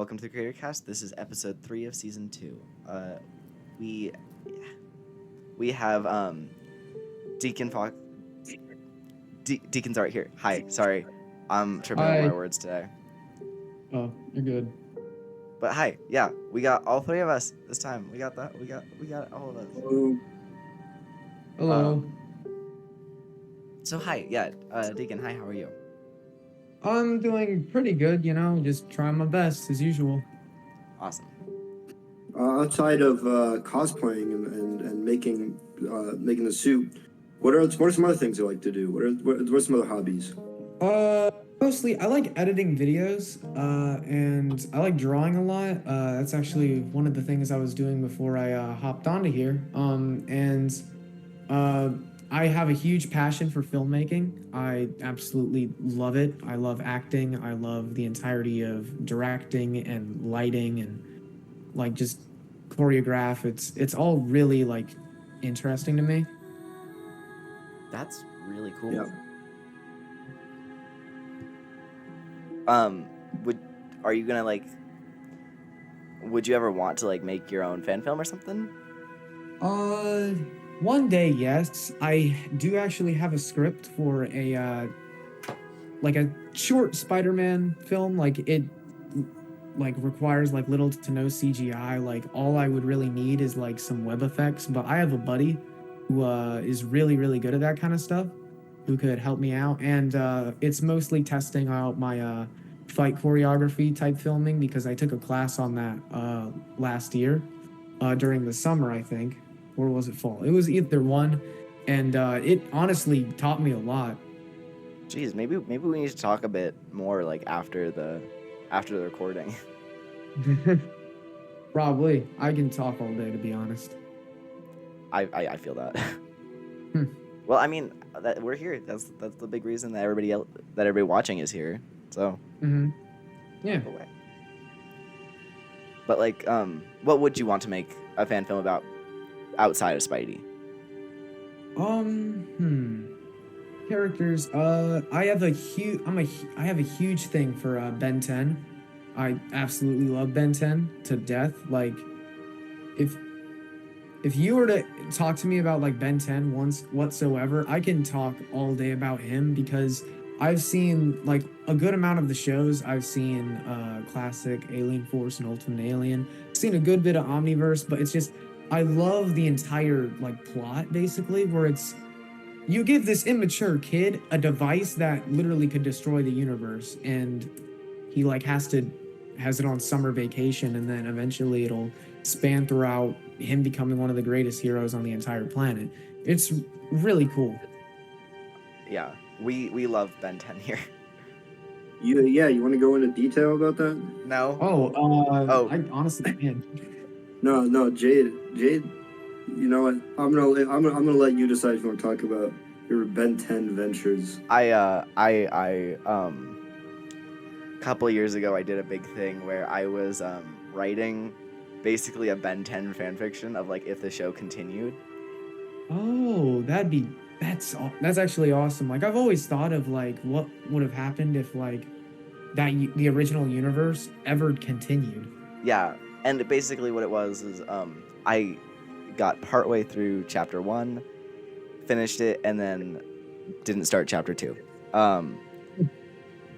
welcome to the Creatorcast. This is episode 3 of season 2. We have Deacon Fox Deacon's art here. Hi, sorry, I'm tripping over my words today. Oh, you're good. But hi, yeah, we got all 3 of us this time. We got that. We got all of us. Hello. So hi, yeah, Deacon. Hi, how are you? I'm doing pretty good, just trying my best as usual. Awesome. Outside of cosplaying and making the suit, what are some other things you like to do? What are some other hobbies? Mostly I like editing videos, and I like drawing a lot. That's actually one of the things I was doing before I hopped onto here. I have a huge passion for filmmaking. I absolutely love it. I love acting. I love the entirety of directing and lighting and like just choreograph. It's all really like interesting to me. That's really cool. Yeah. Are you gonna would you ever want to make your own fan film or something? One day, yes. I do actually have a script for a short Spider-Man film. It requires little to no CGI. All I would really need is some web effects, but I have a buddy who is really, really good at that kind of stuff, who could help me out. And it's mostly testing out my fight choreography type filming, because I took a class on that last year during the summer, I think. Or was it fall? It was either one, and it honestly taught me a lot. Jeez, maybe we need to talk a bit more after the recording. Probably. I can talk all day, to be honest. I feel that. Well, I mean, we're here. That's the big reason that everybody watching is here. So. Yeah. But what would you want to make a fan film about outside of Spidey? Characters. I have a huge thing for Ben 10. I absolutely love Ben 10 to death. If you were to talk to me about Ben 10 once whatsoever, I can talk all day about him, because I've seen a good amount of the shows. I've seen classic Alien Force and Ultimate Alien. I've seen a good bit of Omniverse, but it's just I love the entire plot, basically, where it's you give this immature kid a device that literally could destroy the universe, and he has it on summer vacation, and then eventually it'll span throughout him becoming one of the greatest heroes on the entire planet. It's really cool. Yeah, we love Ben 10 here. You want to go into detail about that? No. I honestly can't. No, Jade. You know what? I'm gonna let you decide if you want to talk about your Ben 10 ventures. A couple of years ago, I did a big thing where I was writing basically a Ben 10 fan fiction of if the show continued. Oh, that's actually awesome. I've always thought of what would have happened if the original universe ever continued. Yeah, and basically what it was is I got partway through chapter 1, finished it, and then didn't start chapter 2.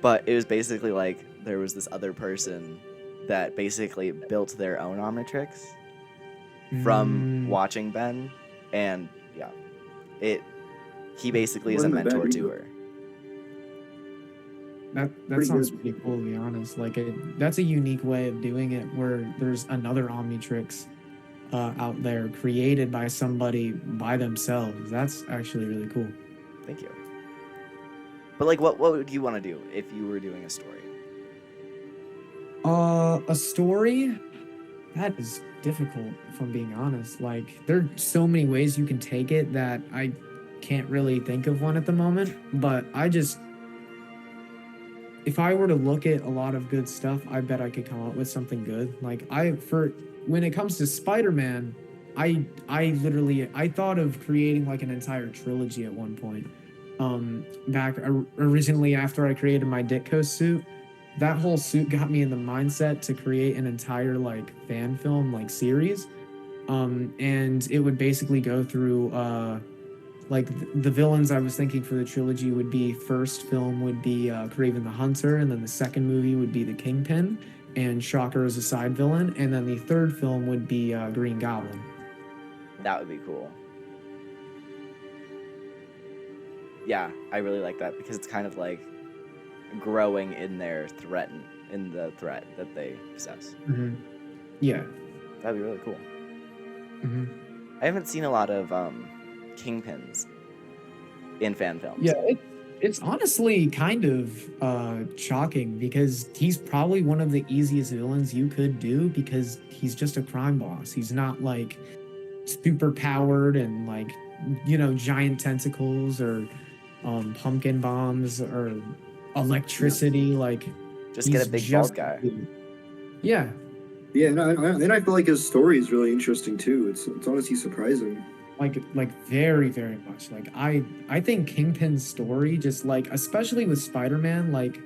But it was basically there was this other person that basically built their own Omnitrix from watching Ben, and he basically is a mentor to her. That sounds pretty cool, to be honest. That's a unique way of doing it, where there's another Omnitrix out there created by somebody by themselves. That's actually really cool. Thank you. But what would you want to do if you were doing a story? A story? That is difficult, if I'm being honest. There are so many ways you can take it that I can't really think of one at the moment. But if I were to look at a lot of good stuff, I bet I could come up with something good. When it comes to Spider-Man, I thought of creating an entire trilogy at one point. Back originally after I created my Ditko suit, that whole suit got me in the mindset to create an entire like fan film like series. And it would basically go through like the villains I was thinking for the trilogy would be, first film would be Kraven the Hunter, and then the second movie would be the Kingpin and Shocker as a side villain, and then the third film would be Green Goblin. That would be cool. Yeah, I really like that because it's kind of like growing in their in the threat that they possess. Mm-hmm. Yeah. That'd be really cool. Mm-hmm. I haven't seen a lot of Kingpins in fan films. Yeah, it's honestly kind of shocking because he's probably one of the easiest villains you could do because he's just a crime boss. He's not like super powered and like, you know, giant tentacles or pumpkin bombs or electricity. Like, just get a big bald guy. Yeah. Yeah, and I feel like his story is really interesting too. It's honestly surprising. Like very, very much. Like I think Kingpin's story, just like especially with Spider-Man, like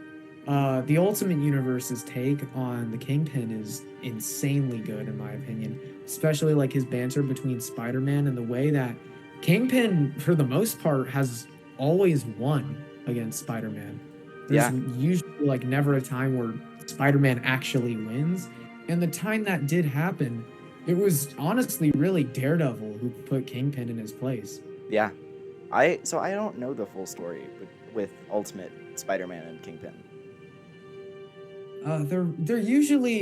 the Ultimate Universe's take on the Kingpin is insanely good in my opinion. Especially like his banter between Spider-Man and the way that Kingpin, for the most part, has always won against Spider-Man. There's usually like never a time where Spider-Man actually wins. And the time that did happen, it was honestly really Daredevil who put Kingpin in his place. Yeah. I don't know the full story with Ultimate Spider-Man and Kingpin.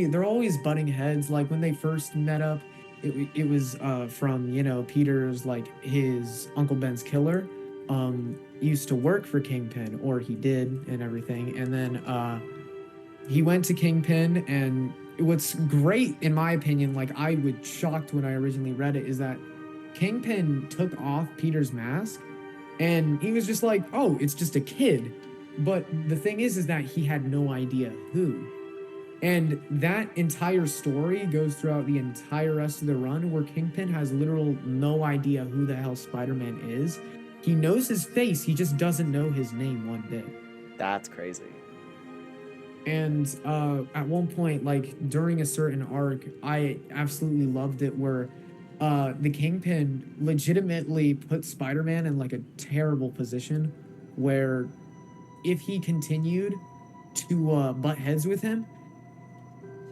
They're always butting heads. Like when they first met up, it was from, you know, Peter's, like his Uncle Ben's killer used to work for Kingpin, or he did and everything. And then he went to Kingpin, and what's great in my opinion, like I was shocked when I originally read it, is that Kingpin took off Peter's mask and he was just like, oh, it's just a kid. But the thing is that he had no idea who. And that entire story goes throughout the entire rest of the run, where Kingpin has literal no idea who the hell Spider-Man is. He knows his face, he just doesn't know his name one bit. That's crazy. And at one point, like during a certain arc, I absolutely loved it, where the Kingpin legitimately put Spider-Man in like a terrible position, where if he continued to butt heads with him,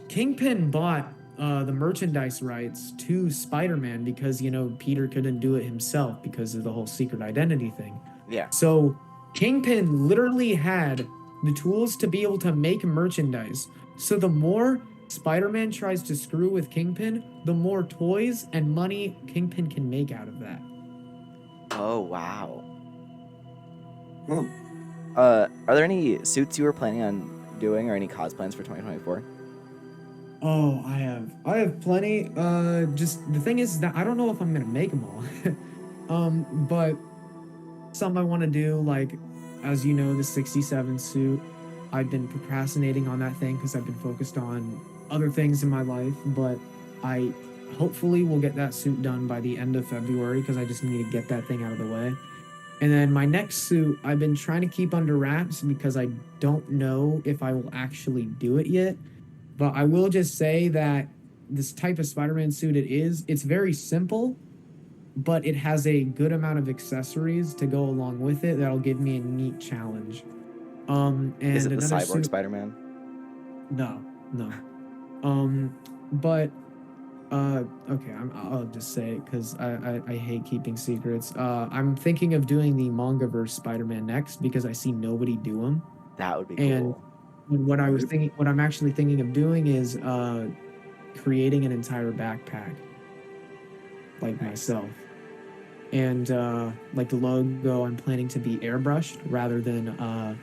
Kingpin bought the merchandise rights to Spider-Man because, you know, Peter couldn't do it himself because of the whole secret identity thing. Yeah. So Kingpin literally had the tools to be able to make merchandise. So the more Spider-Man tries to screw with Kingpin, the more toys and money Kingpin can make out of that. Oh, wow. Oh. Are there any suits you were planning on doing, or any cosplays for 2024? Oh, I have plenty. Just the thing is that I don't know if I'm gonna make them all. But some I want to do, like, as you know, the 67 suit. I've been procrastinating on that thing because I've been focused on other things in my life, but I hopefully will get that suit done by the end of February because I just need to get that thing out of the way. And then my next suit, I've been trying to keep under wraps because I don't know if I will actually do it yet. But I will just say that this type of Spider-Man suit it's very simple, but it has a good amount of accessories to go along with it that'll give me a neat challenge. And is it the Cyborg suit... Spider-Man? No. But okay, I'll just say it because I hate keeping secrets. I'm thinking of doing the Mangaverse Spider-Man next because I see nobody do them. That would be and cool. What I'm actually thinking of doing is creating an entire backpack, like myself. And like the logo, I'm planning to be airbrushed rather than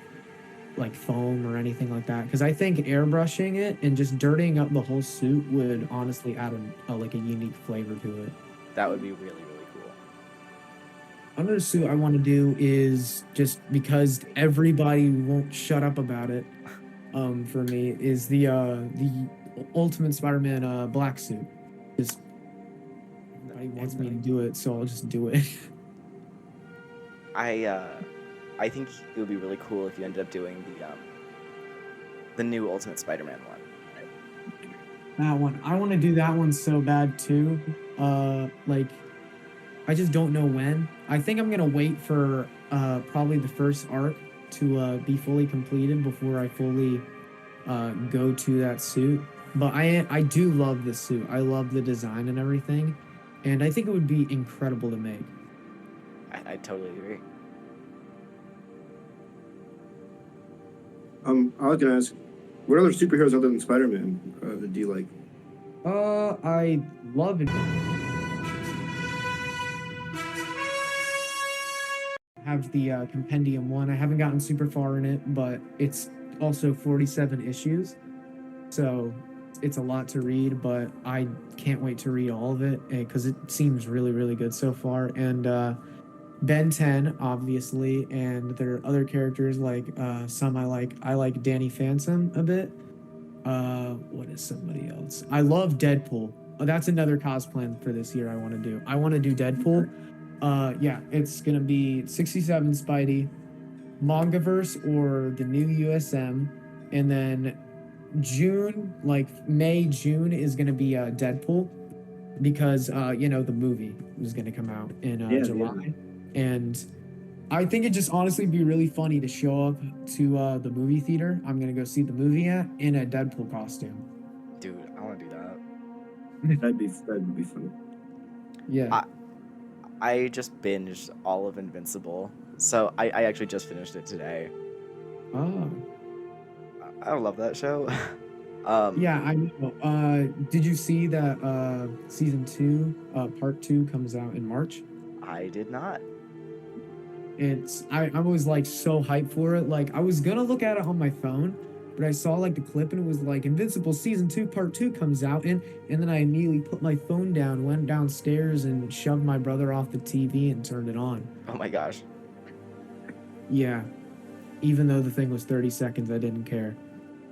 like foam or anything like that, because I think airbrushing it and just dirtying up the whole suit would honestly add like a unique flavor to it. That would be really, really cool. Another suit I want to do is, just because everybody won't shut up about it, for me, is the Ultimate Spider-Man black suit. Just everybody wants me to do it, so I'll just do it. I think it would be really cool if you ended up doing the new Ultimate Spider-Man one. That one. I want to do that one so bad too. Like, I just don't know when. I think I'm gonna wait for probably the first arc to be fully completed before I fully go to that suit. But I do love the suit. I love the design and everything, and I think it would be incredible to make. I totally agree. I was gonna ask, what other superheroes other than Spider-Man do you like? I love it. Have the compendium one. I haven't gotten super far in it, but it's also 47 issues, so it's a lot to read. But I can't wait to read all of it because it seems really, really good so far. And Ben 10, obviously, and there are other characters like some I like. I like Danny Phantom a bit. What is somebody else? I love Deadpool. Oh, that's another cosplay for this year I want to do. I want to do Deadpool. Yeah, it's gonna be 67 Spidey, Mangaverse or the new USM, and then June, like May, June is gonna be Deadpool because the movie was gonna come out in July, and I think it just honestly be really funny to show up to the movie theater I'm gonna go see the movie at in a Deadpool costume. Dude, I want to do that. That'd be funny. Yeah. I just binged all of Invincible, so I actually just finished it today. Oh. I love that show. Yeah, I know. Did you see that season 2, part 2 comes out in March? I did not. I was like so hyped for it. Like I was gonna look at it on my phone, but I saw like the clip and it was like Invincible season 2 part 2 comes out, and then I immediately put my phone down, went downstairs and shoved my brother off the TV and turned it on. Oh my gosh. Yeah. Even though the thing was 30 seconds, I didn't care.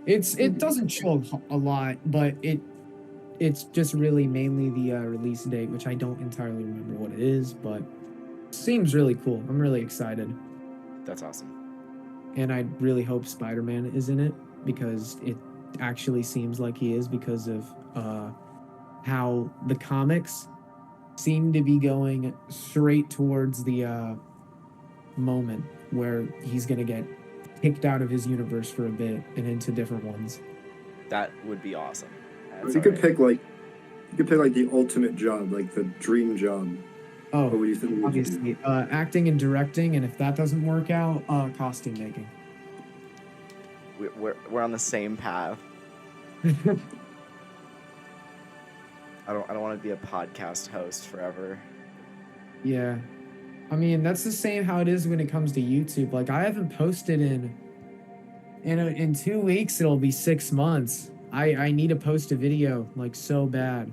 It doesn't show a lot, but it's just really mainly the release date, which I don't entirely remember what it is, but seems really cool. I'm really excited. That's awesome. And I really hope Spider-Man is in it because it actually seems like he is because of how the comics seem to be going straight towards the moment where he's going to get kicked out of his universe for a bit and into different ones. That would be awesome. You could pick like the ultimate job, like the dream job. Oh, what would you think? Obviously, acting and directing, and if that doesn't work out, costume making. We're on the same path. I don't want to be a podcast host forever. Yeah, I mean that's the same how it is when it comes to YouTube. Like I haven't posted in 2 weeks. It'll be 6 months. I need to post a video like so bad.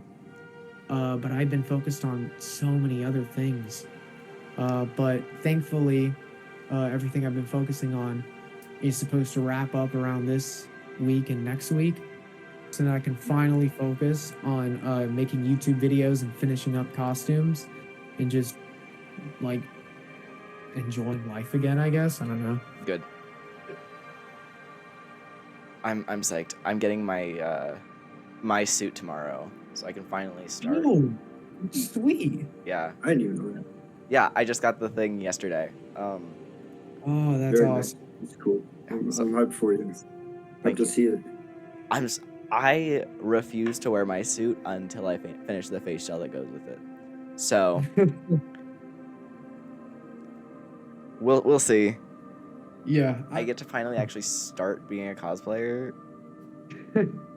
But I've been focused on so many other things. But thankfully, everything I've been focusing on is supposed to wrap up around this week and next week, so that I can finally focus on making YouTube videos and finishing up costumes and just like enjoying life again, I guess. I don't know. Good. I'm psyched. I'm getting my suit tomorrow, so I can finally start. Oh, sweet. Yeah. I didn't even know that. Yeah, I just got the thing yesterday. Oh, that's Very awesome. nice. It's cool. I'm So- hyped for you. Hyped to see it. I refuse to wear my suit until I finish the face gel that goes with it. So we'll see. Yeah. I get to finally actually start being a cosplayer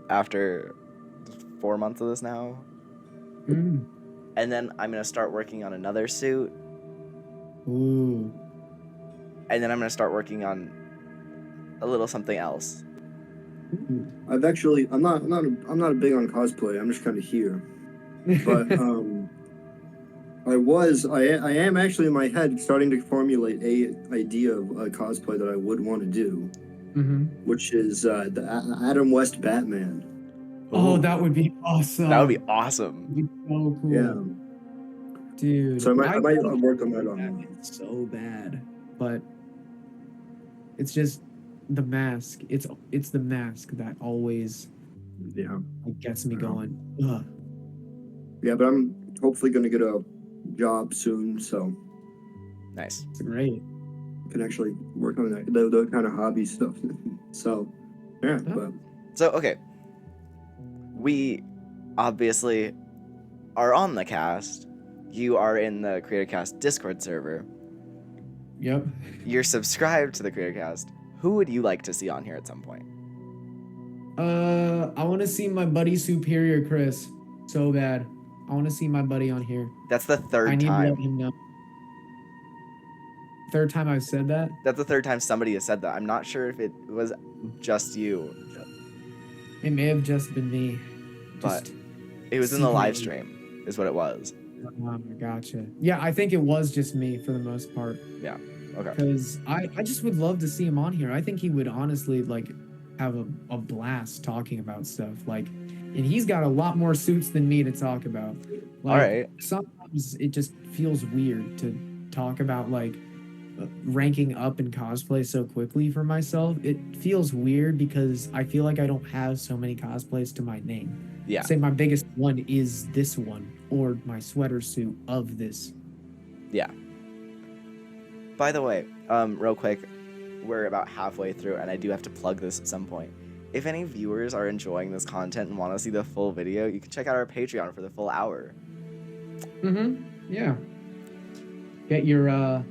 after 4 months of this now. Mm. And then I'm going to start working on another suit. Ooh. And then I'm going to start working on a little something else. Ooh. I'm not big on cosplay. I'm just kind of here. But I am actually in my head starting to formulate a idea of a cosplay that I would want to do, which is the Adam West Batman. Oh, that would be awesome. That would be awesome. That'd be so cool. Yeah. Dude. So I might work on that It's so bad, but it's just the mask. It's the mask that always Yeah. gets me Yeah. going. Ugh. Yeah, but I'm hopefully gonna get a job soon, so Nice. It's great. I can actually work on that, the kind of hobby stuff. So, yeah, Yeah. but So, okay. We obviously are on the cast. You are in the Creatorcast Discord server. Yep. You're subscribed to the Creatorcast. Who would you like to see on here at some point? I want to see my buddy Superior Chris so bad. I want to see my buddy on here. That's the I third need to let time. him know. Third time I've said that. That's the third time somebody has said that. I'm not sure if it was just you, It may have just been me. but Just it was in the live secretly. stream, is what it was. Gotcha. Yeah, I think it was just me for the most part. Yeah. Okay. Because I just would love to see him on here. I think he would honestly like have a blast talking about stuff. Like, and he's got a lot more suits than me to talk about. Like, All right. sometimes it just feels weird to talk about like ranking up in cosplay so quickly for myself. It feels weird because I feel like I don't have so many cosplays to my name. Yeah. Say my biggest one is this one, or my sweater suit of this. Yeah. By the way, real quick, we're about halfway through, and I do have to plug this at some point. If any viewers are enjoying this content and want to see the full video, you can check out our Patreon for the full hour. Yeah. Get your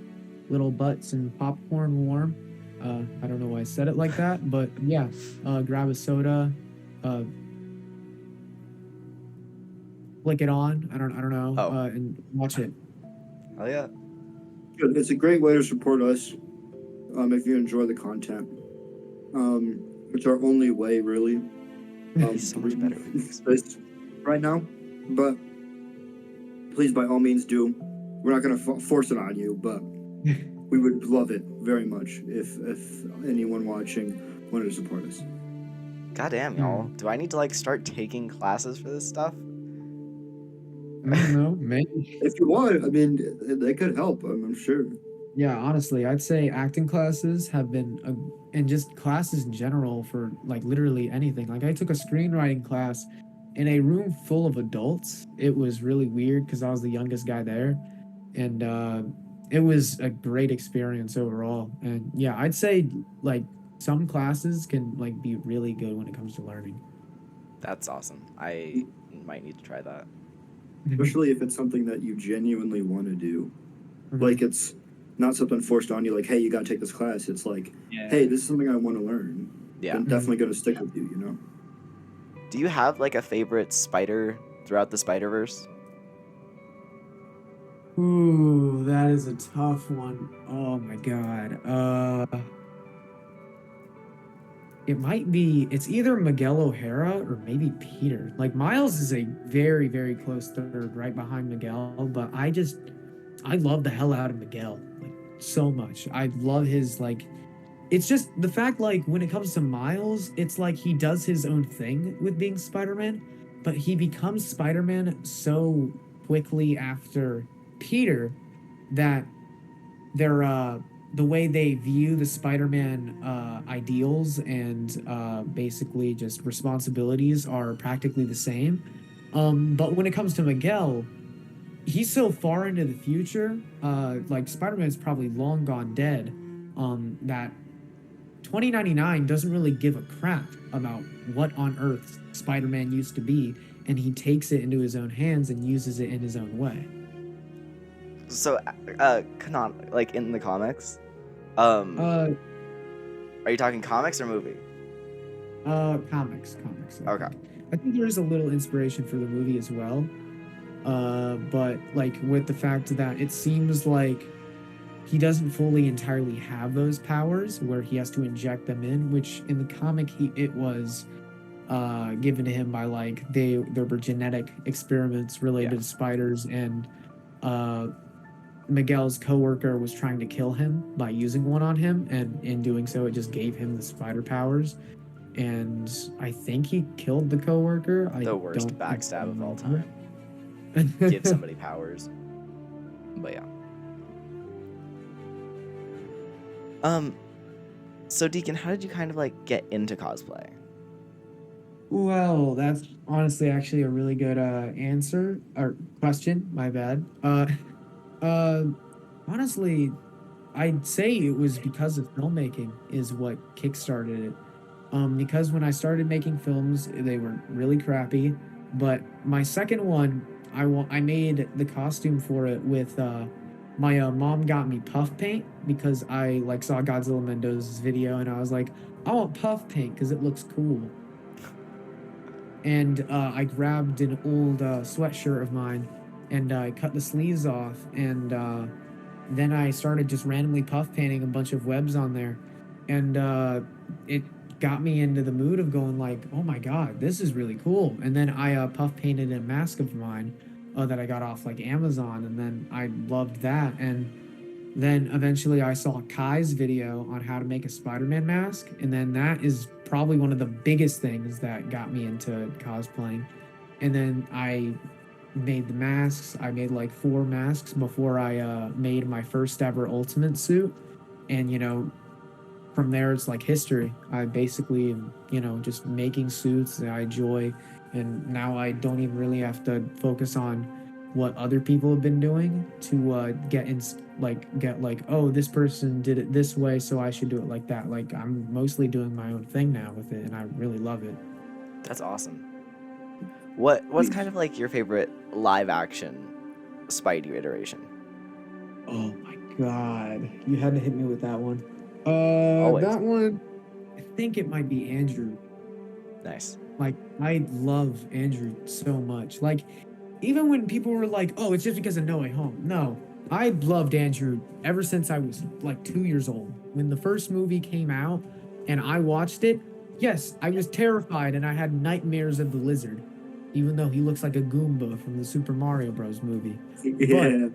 little butts and popcorn warm. I don't know why I said it like that, but yeah. Grab a soda. Flick it on. I don't know. Oh. And watch it. Oh yeah. good. It's a great way to support us if you enjoy the content. It's our only way, really. He's so much better. This right now, but please, by all means, do. We're not going to force it on you, but we would love it very much if anyone watching wanted to support us. Goddamn, y'all. Do I need to like start taking classes for this stuff? I don't know, maybe. If you want, I mean, they could help. I'm sure. Yeah, honestly, I'd say acting classes have been, and just classes in general for like literally anything. Like I took a screenwriting class in a room full of adults. It was really weird because I was the youngest guy there, and it was a great experience overall. And yeah, I'd say like some classes can like be really good when it comes to learning. That's awesome. I might need to try that. Especially if it's something that you genuinely want to do. Mhm. Like it's not something forced on you. Like, hey, you got to take this class. It's like, Yeah. hey, this is something I want to learn. Yeah. I'm definitely going to stick with you. You know. Do you have like a favorite spider throughout the Spider-Verse? Ooh, that is a tough one. Oh my god. It might be, it's either Miguel O'Hara or maybe Peter. Like Miles is a very, very close third right behind Miguel, but I love the hell out of Miguel. Like so much. I love his like it's just the fact like when it comes to Miles, it's like he does his own thing with being Spider-Man, but he becomes Spider-Man so quickly after Peter that they're the way they view the Spider-Man ideals and basically just responsibilities are practically the same. But when it comes to Miguel, he's so far into the future, like Spider-Man's probably long gone dead, that 2099 doesn't really give a crap about what on earth Spider-Man used to be, and he takes it into his own hands and uses it in his own way. So, like in the comics, Uh, are you talking comics or movie? comics. Okay. I think there is a little inspiration for the movie as well. But like with the fact that it seems like he doesn't fully entirely have those powers where he has to inject them in, which in the comic it was given to him by like there were genetic experiments related to spiders, and Miguel's coworker was trying to kill him by using one on him, and in doing so it just gave him the spider powers, and I think he killed the coworker. The worst backstab of all time. Give somebody powers. But yeah. So Deacon, how did you kind of like get into cosplay? Well, that's honestly actually a really good answer or question. My bad. Uh, honestly, I'd say it was because of filmmaking is what kickstarted it. Because when I started making films, they were really crappy. But my second one, I made the costume for it with my mom got me puff paint because I like saw Godzilla Mendoza's video and I was like, I want puff paint because it looks cool. And I grabbed an old sweatshirt of mine and I cut the sleeves off and then I started just randomly puff painting a bunch of webs on there, and it got me into the mood of going like, oh my god, this is really cool. And then I puff painted a mask of mine that I got off like Amazon, and then I loved that. And then eventually I saw Kai's video on how to make a Spider-Man mask, and then that is probably one of the biggest things that got me into cosplaying. And then I made the masks. I made like 4 masks before I made my first ever ultimate suit. And, from there, it's like history. I basically, just making suits that I enjoy. And now I don't even really have to focus on what other people have been doing to get like, oh, this person did it this way, so I should do it like that. Like, I'm mostly doing my own thing now with it, and I really love it. That's awesome. What's kind of like your favorite live action Spidey iteration? Oh my god, you had to hit me with that one. Always. That one, I think it might be Andrew. Nice. Like, I love Andrew so much. Like, even when people were like, oh, it's just because of No Way Home. No, I loved Andrew ever since I was like 2 years old. When the first movie came out and I watched it, yes, I was terrified and I had nightmares of the lizard, even though he looks like a Goomba from the Super Mario Bros. Movie. Yeah.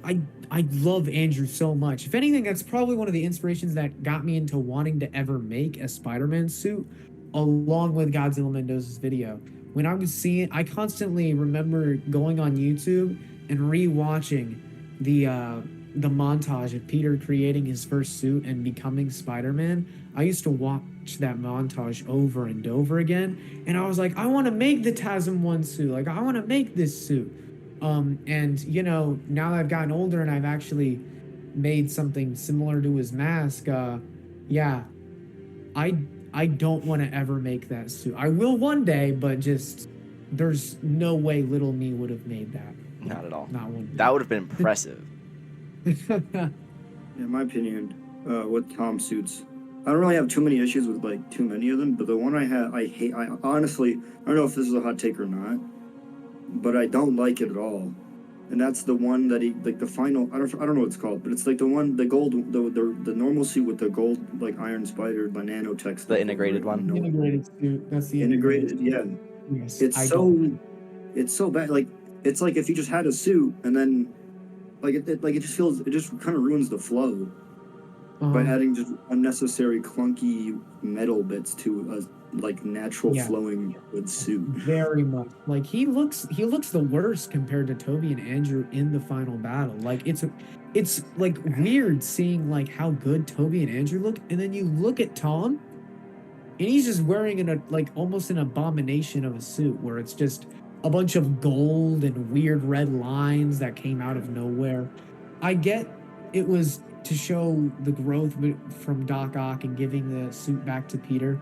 But I love Andrew so much. If anything, that's probably one of the inspirations that got me into wanting to ever make a Spider-Man suit, along with Godzilla Mendoza's video. When I was seeing, I constantly remember going on YouTube and rewatching the montage of Peter creating his first suit and becoming Spider-Man. I used to watch that montage over and over again, and I was like, I want to make the TASM 1 suit. Like, I want to make this suit. And now that I've gotten older and I've actually made something similar to his mask, yeah, I don't want to ever make that suit. I will one day, but just there's no way little me would have made that. Not at all. Not one. That would have been impressive. In my opinion, with Tom suits, I don't really have too many issues with like too many of them, but the one I hate. I honestly, I don't know if this is a hot take or not, but I don't like it at all. And that's the one that he like the final. I don't know what it's called, but it's like the one, the gold, the normal suit with the gold like Iron Spider, the nanotech stuff. The integrated one. The integrated suit. That's the Integrated. Yeah. Yes. It's so bad. Like, it's like if you just had a suit and then like it just kind of ruins the flow by adding just unnecessary clunky metal bits to a like natural flowing good suit. Very much. Like, he looks the worst compared to Toby and Andrew in the final battle. Like, it's like weird seeing like how good Toby and Andrew look, and then you look at Tom and he's just wearing almost an abomination of a suit where it's just a bunch of gold and weird red lines that came out of nowhere. I get it was to show the growth from Doc Ock and giving the suit back to Peter.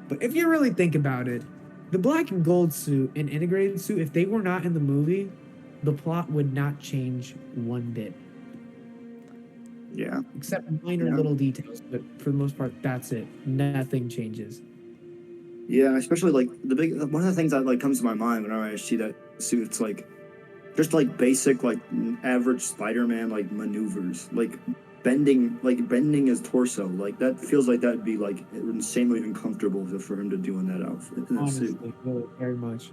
But if you really think about it, the black and gold suit and integrated suit, if they were not in the movie, the plot would not change one bit. Yeah. Except minor little details, but for the most part, that's it. Nothing changes. Yeah, especially like one of the things that like comes to my mind whenever I see that suit, it's like just like basic like average Spider-Man like maneuvers, like bending his torso, like that feels like that'd be like insanely uncomfortable for him to do in that outfit, in that suit. Really, very much.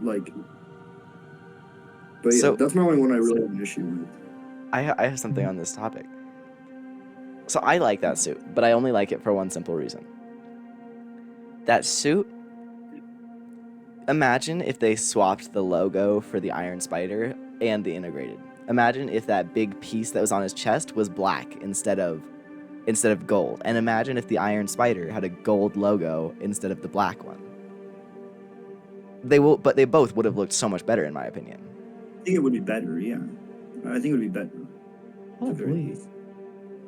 Like, but yeah, that's my only one I really have an issue with. I have something on this topic. So I like that suit, but I only like it for one simple reason. That suit, imagine if they swapped the logo for the Iron Spider and the integrated. Imagine if that big piece that was on his chest was black instead of instead of gold. And imagine if the Iron Spider had a gold logo instead of the black one. But they both would have looked so much better, in my opinion. I think it would be better, yeah. I think it would be better. Hopefully.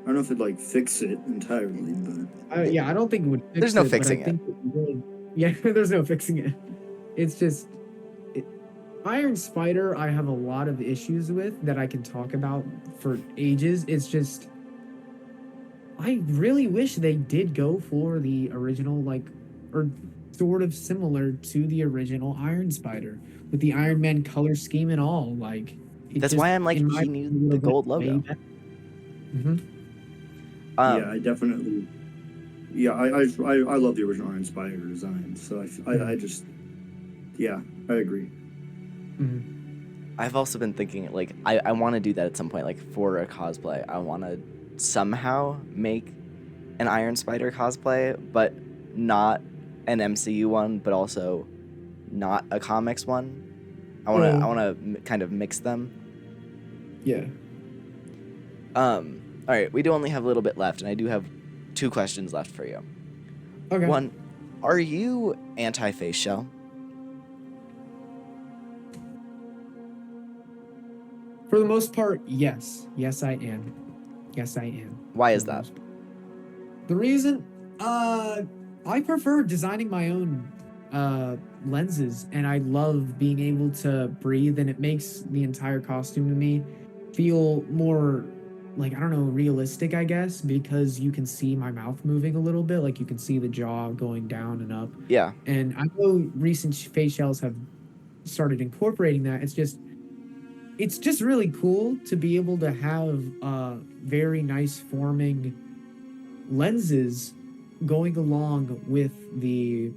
I don't know if it'd like fix it entirely, but Yeah, I don't think it would fix There's no it, fixing but I think it would. Yeah, there's no fixing it. It's just Iron Spider I have a lot of issues with that I can talk about for ages. It's just I really wish they did go for the original, like, or sort of similar to the original Iron Spider with the Iron Man color scheme and all. Like, That's why I'm like, he knew the gold logo. Mm-hmm. yeah, I definitely. Yeah, I love the original Iron Spider design, so I just, yeah, I agree. Mm-hmm. I've also been thinking, like, I want to do that at some point, like, for a cosplay. I want to somehow make an Iron Spider cosplay, but not an MCU one, but also not a comics one. I want to kind of mix them. Yeah. All right, we do only have a little bit left, and I do have 2 questions left for you. Okay. 1, are you anti-face shell? For the most part, yes. Yes, I am. Yes, I am. Why is that? The reason, I prefer designing my own lenses, and I love being able to breathe, and it makes the entire costume to me feel more, like, I don't know, realistic, I guess, because you can see my mouth moving a little bit, like you can see the jaw going down and up. Yeah. And I know recent face shells have started incorporating that. It's just really cool to be able to have very nice forming lenses going along with the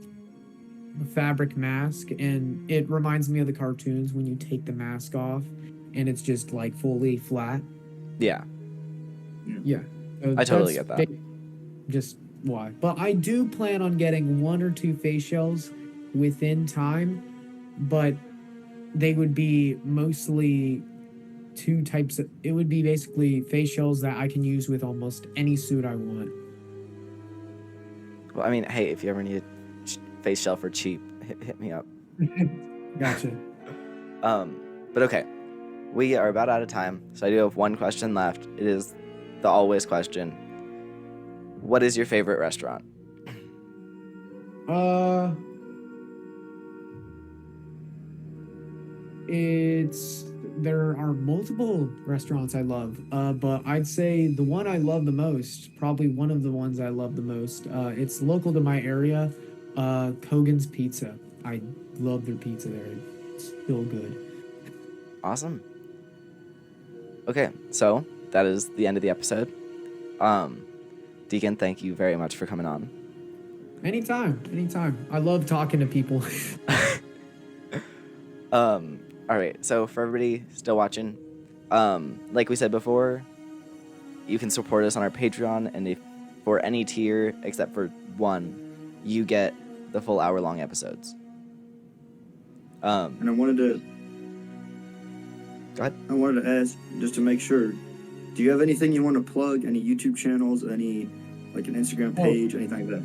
fabric mask, and it reminds me of the cartoons when you take the mask off and it's just like fully flat. Yeah. Yeah. So I totally get that. Just why. But I do plan on getting 1 or 2 face shells within time, but they would be mostly 2 types of, it would be basically face shells that I can use with almost any suit I want. Well, I mean, hey, if you ever need a face shell for cheap, hit me up. Gotcha. But okay, we are about out of time, so I do have 1 question left. It is the always question. What is your favorite restaurant? There are multiple restaurants I love, but I'd say the one I love the most, probably one of the ones I love the most, it's local to my area, Kogan's Pizza. I love their pizza there. It's still good. Awesome. Okay, so that is the end of the episode. Deacon, thank you very much for coming on. Anytime. I love talking to people. All right, so for everybody still watching, like we said before, you can support us on our Patreon, and if for any tier except for 1, you get the full hour-long episodes. And I wanted to. Go ahead. I wanted to ask, just to make sure, do you have anything you want to plug? Any YouTube channels? Any, like, an Instagram page? Anything like that?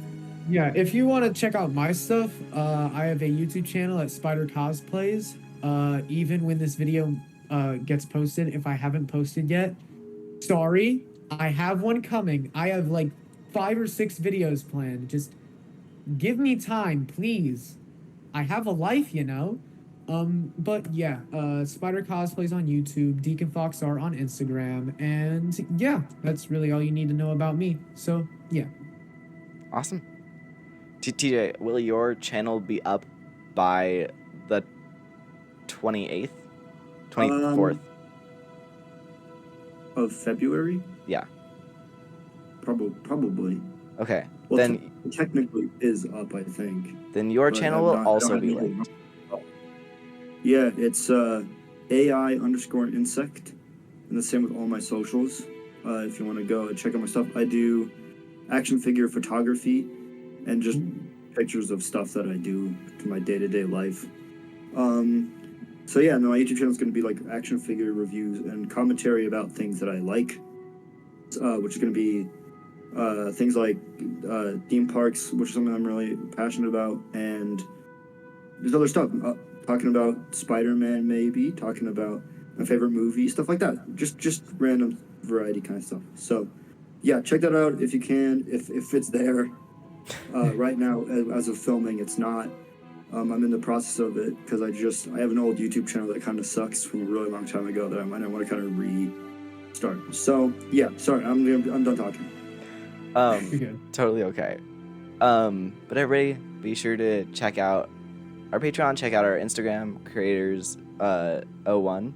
Yeah, if you want to check out my stuff, I have a YouTube channel at Spider Cosplays. Even when this video gets posted, if I haven't posted yet, sorry, I have one coming. I have like 5 or 6 videos planned. Just give me time, please. I have a life, you know. But yeah, Spider Cosplays on YouTube, DeaconFoxArt on Instagram, and yeah, that's really all you need to know about me. So yeah. Awesome. TJ, will your channel be up by the 28th? 24th? Of February? Yeah. Probably. Okay. Well, then technically is up, I think. Then your channel will also be linked. Yeah, it's AI_insect, and the same with all my socials. If you want to go check out my stuff, I do action figure photography and just pictures of stuff that I do to my day-to-day life. So yeah, my YouTube channel is going to be like action figure reviews and commentary about things that I like, which is going to be things like theme parks, which is something I'm really passionate about, and there's other stuff. Talking about Spider-Man, maybe talking about my favorite movie, stuff like that. Just random variety kind of stuff. So, yeah, check that out if you can. If it's there. Right now, as of filming, it's not. I'm in the process of it because I have an old YouTube channel that kind of sucks from a really long time ago that I might want to kind of restart. So yeah, sorry, I'm done talking. You're good. Totally okay. But everybody, be sure to check out our Patreon, check out our Instagram, creators 01,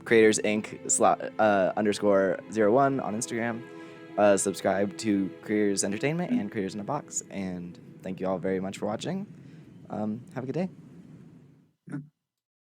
creators inc _01 on Instagram. Subscribe to Creators Entertainment and Creators in a Box, and thank you all very much for watching. Have a good day.